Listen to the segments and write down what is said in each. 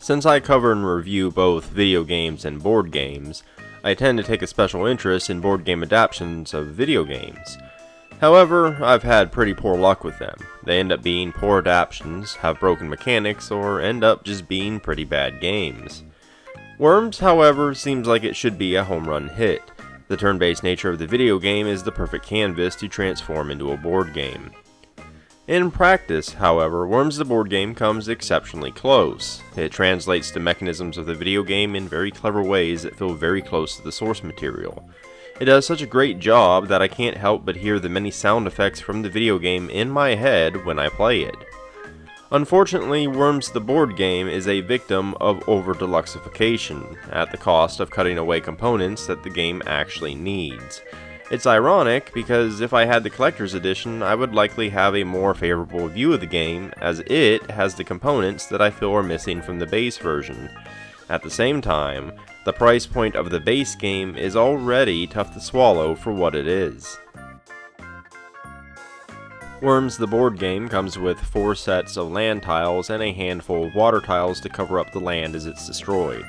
Since I cover and review both video games and board games, I tend to take a special interest in board game adaptions of video games. However, I've had pretty poor luck with them. They end up being poor adaptions, have broken mechanics, or end up just being pretty bad games. Worms, however, seems like it should be a home run hit. The turn-based nature of the video game is the perfect canvas to transform into a board game. In practice, however, Worms the board game comes exceptionally close. It translates the mechanisms of the video game in very clever ways that feel very close to the source material. It does such a great job that I can't help but hear the many sound effects from the video game in my head when I play it. Unfortunately, Worms the board game is a victim of over-deluxification, at the cost of cutting away components that the game actually needs. It's ironic because if I had the collector's edition, I would likely have a more favorable view of the game, as it has the components that I feel are missing from the base version. At the same time, the price point of the base game is already tough to swallow for what it is. Worms the board game comes with 4 sets of land tiles and a handful of water tiles to cover up the land as it's destroyed.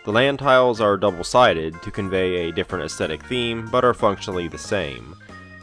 The land tiles are double-sided to convey a different aesthetic theme, but are functionally the same.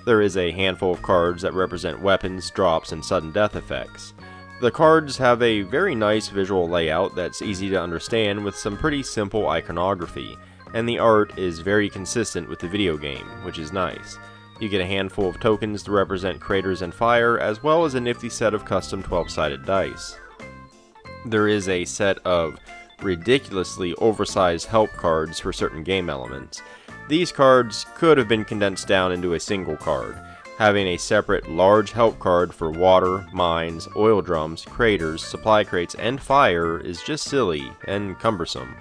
There is a handful of cards that represent weapons, drops, and sudden death effects. The cards have a very nice visual layout that's easy to understand with some pretty simple iconography, and the art is very consistent with the video game, which is nice. You get a handful of tokens to represent craters and fire, as well as a nifty set of custom 12-sided dice. There is a set of ridiculously oversized help cards for certain game elements. These cards could have been condensed down into a single card. Having a separate large help card for water, mines, oil drums, craters, supply crates, and fire is just silly and cumbersome.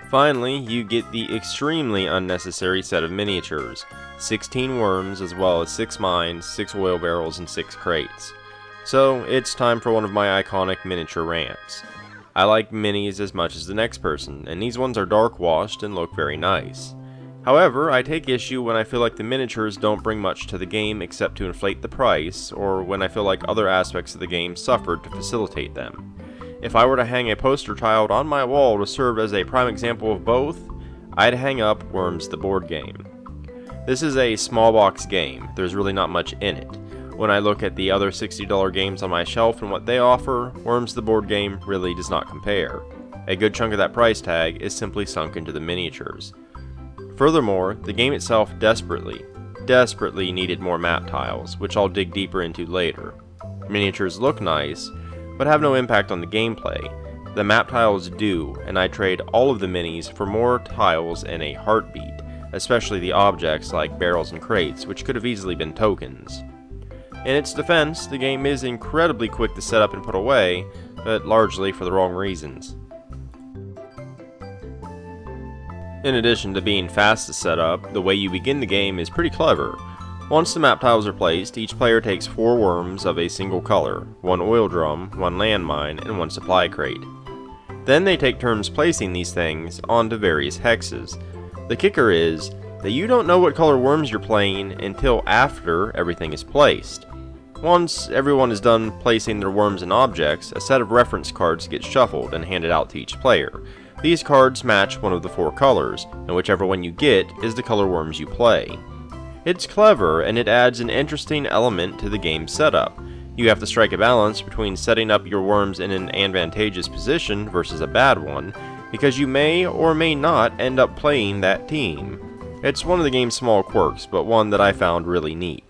Finally, you get the extremely unnecessary set of miniatures, 16 worms as well as 6 mines, 6 oil barrels, and 6 crates. So it's time for one of my iconic miniature rants. I like minis as much as the next person, and these ones are dark washed and look very nice. However, I take issue when I feel like the miniatures don't bring much to the game except to inflate the price, or when I feel like other aspects of the game suffered to facilitate them. If I were to hang a poster child on my wall to serve as a prime example of both, I'd hang up Worms the board game. This is a small box game, there's really not much in it. When I look at the other $60 games on my shelf and what they offer, Worms the board game really does not compare. A good chunk of that price tag is simply sunk into the miniatures. Furthermore, the game itself desperately needed more map tiles, which I'll dig deeper into later. Miniatures look nice, but have no impact on the gameplay. The map tiles do, and I trade all of the minis for more tiles in a heartbeat, especially the objects like barrels and crates, which could have easily been tokens. In its defense, the game is incredibly quick to set up and put away, but largely for the wrong reasons. In addition to being fast to set up, the way you begin the game is pretty clever. Once the map tiles are placed, each player takes 4 worms of a single color, 1 oil drum, 1 landmine, and 1 supply crate. Then they take turns placing these things onto various hexes. The kicker is that you don't know what color worms you're playing until after everything is placed. Once everyone is done placing their worms and objects, a set of reference cards gets shuffled and handed out to each player. These cards match one of the 4 colors, and whichever one you get is the color worms you play. It's clever, and it adds an interesting element to the game setup. You have to strike a balance between setting up your worms in an advantageous position versus a bad one, because you may or may not end up playing that team. It's one of the game's small quirks, but one that I found really neat.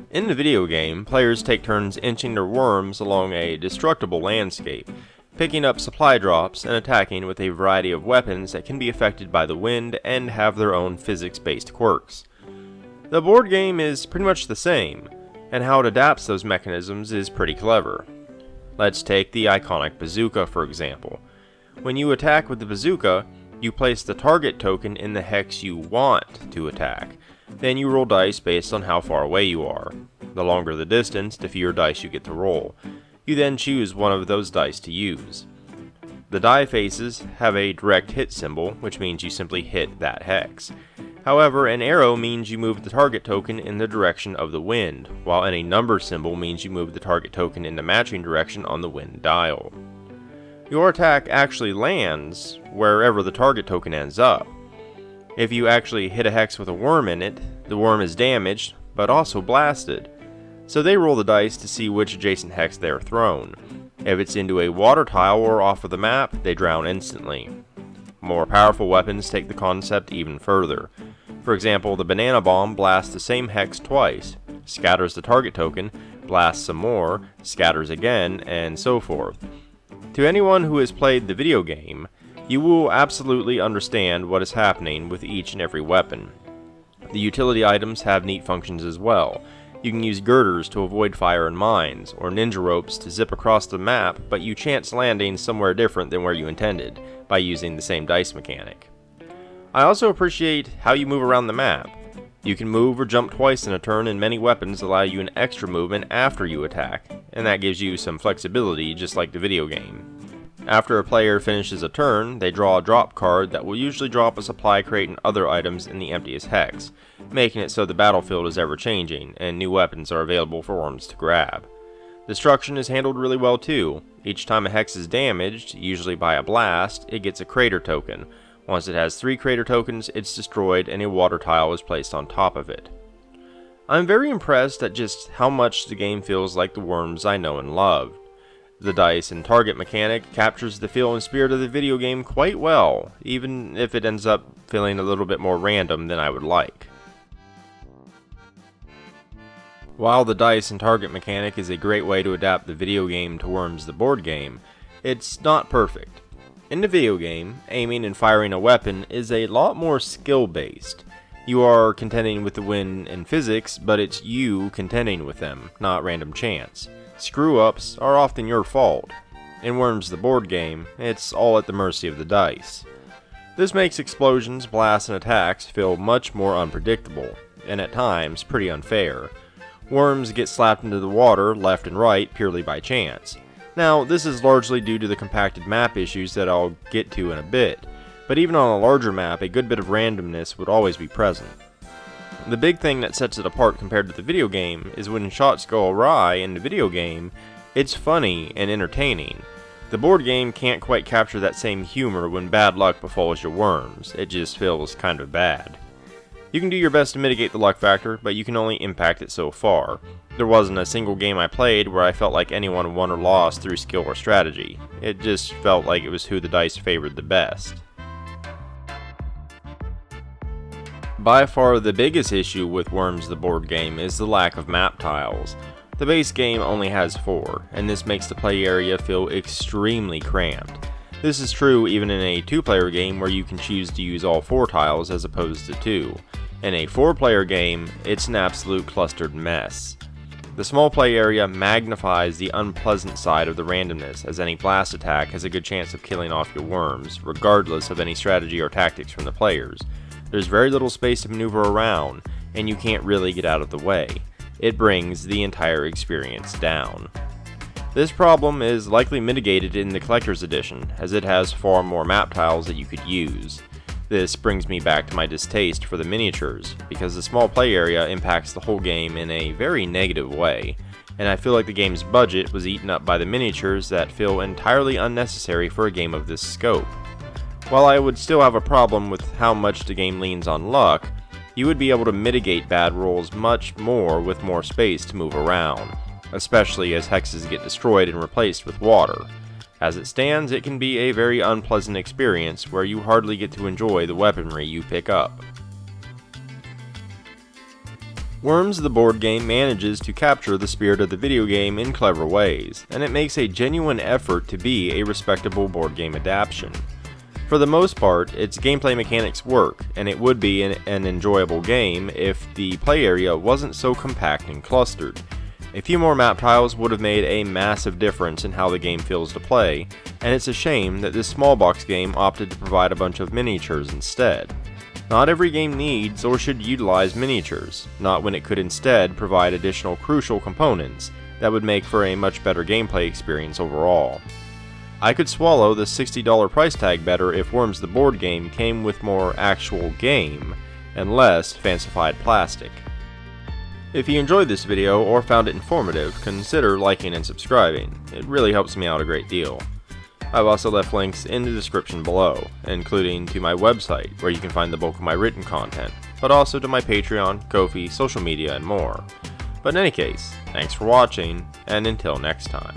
In the video game, players take turns inching their worms along a destructible landscape, picking up supply drops and attacking with a variety of weapons that can be affected by the wind and have their own physics-based quirks. The board game is pretty much the same, and how it adapts those mechanisms is pretty clever. Let's take the iconic bazooka for example. When you attack with the bazooka, you place the target token in the hex you want to attack. Then you roll dice based on how far away you are. The longer the distance, the fewer dice you get to roll. You then choose one of those dice to use. The die faces have a direct hit symbol, which means you simply hit that hex. However, an arrow means you move the target token in the direction of the wind, while any number symbol means you move the target token in the matching direction on the wind dial. Your attack actually lands wherever the target token ends up. If you actually hit a hex with a worm in it, the worm is damaged, but also blasted. So they roll the dice to see which adjacent hex they are thrown. If it's into a water tile or off of the map, they drown instantly. More powerful weapons take the concept even further. For example, the banana bomb blasts the same hex twice, scatters the target token, blasts some more, scatters again, and so forth. To anyone who has played the video game, you will absolutely understand what is happening with each and every weapon. The utility items have neat functions as well. You can use girders to avoid fire and mines, or ninja ropes to zip across the map, but you chance landing somewhere different than where you intended, by using the same dice mechanic. I also appreciate how you move around the map. You can move or jump twice in a turn, and many weapons allow you an extra movement after you attack, and that gives you some flexibility just like the video game. After a player finishes a turn, they draw a drop card that will usually drop a supply crate and other items in the emptiest hex, making it so the battlefield is ever changing, and new weapons are available for worms to grab. Destruction is handled really well too. Each time a hex is damaged, usually by a blast, it gets a crater token. Once it has 3 crater tokens, it's destroyed and a water tile is placed on top of it. I'm very impressed at just how much the game feels like the worms I know and love. The dice and target mechanic captures the feel and spirit of the video game quite well, even if it ends up feeling a little bit more random than I would like. While the dice and target mechanic is a great way to adapt the video game to Worms the board game, it's not perfect. In the video game, aiming and firing a weapon is a lot more skill-based. You are contending with the wind and physics, but it's you contending with them, not random chance. Screw-ups are often your fault. In Worms the board game, it's all at the mercy of the dice. This makes explosions, blasts, and attacks feel much more unpredictable, and at times pretty unfair. Worms get slapped into the water left and right purely by chance. Now, this is largely due to the compacted map issues that I'll get to in a bit, but even on a larger map, a good bit of randomness would always be present. The big thing that sets it apart compared to the video game is when shots go awry in the video game, it's funny and entertaining. The board game can't quite capture that same humor when bad luck befalls your worms, it just feels kind of bad. You can do your best to mitigate the luck factor, but you can only impact it so far. There wasn't a single game I played where I felt like anyone won or lost through skill or strategy. It just felt like it was who the dice favored the best. By far the biggest issue with Worms the board game is the lack of map tiles. The base game only has 4, and this makes the play area feel extremely cramped. This is true even in a 2-player game where you can choose to use all 4 tiles as opposed to 2. In a 4-player game, it's an absolute clustered mess. The small play area magnifies the unpleasant side of the randomness, as any blast attack has a good chance of killing off your worms, regardless of any strategy or tactics from the players. There's very little space to maneuver around, and you can't really get out of the way. It brings the entire experience down. This problem is likely mitigated in the Collector's Edition, as it has far more map tiles that you could use. This brings me back to my distaste for the miniatures, because the small play area impacts the whole game in a very negative way, and I feel like the game's budget was eaten up by the miniatures that feel entirely unnecessary for a game of this scope. While I would still have a problem with how much the game leans on luck, you would be able to mitigate bad rolls much more with more space to move around, especially as hexes get destroyed and replaced with water. As it stands, it can be a very unpleasant experience where you hardly get to enjoy the weaponry you pick up. Worms the board game manages to capture the spirit of the video game in clever ways, and it makes a genuine effort to be a respectable board game adaptation. For the most part, its gameplay mechanics work, and it would be an enjoyable game if the play area wasn't so compact and clustered. A few more map tiles would have made a massive difference in how the game feels to play, and it's a shame that this small box game opted to provide a bunch of miniatures instead. Not every game needs or should utilize miniatures, not when it could instead provide additional crucial components that would make for a much better gameplay experience overall. I could swallow the $60 price tag better if Worms the board game came with more actual game, and less fancified plastic. If you enjoyed this video or found it informative, consider liking and subscribing. It really helps me out a great deal. I've also left links in the description below, including to my website where you can find the bulk of my written content, but also to my Patreon, Ko-fi, social media, and more. But in any case, thanks for watching, and until next time.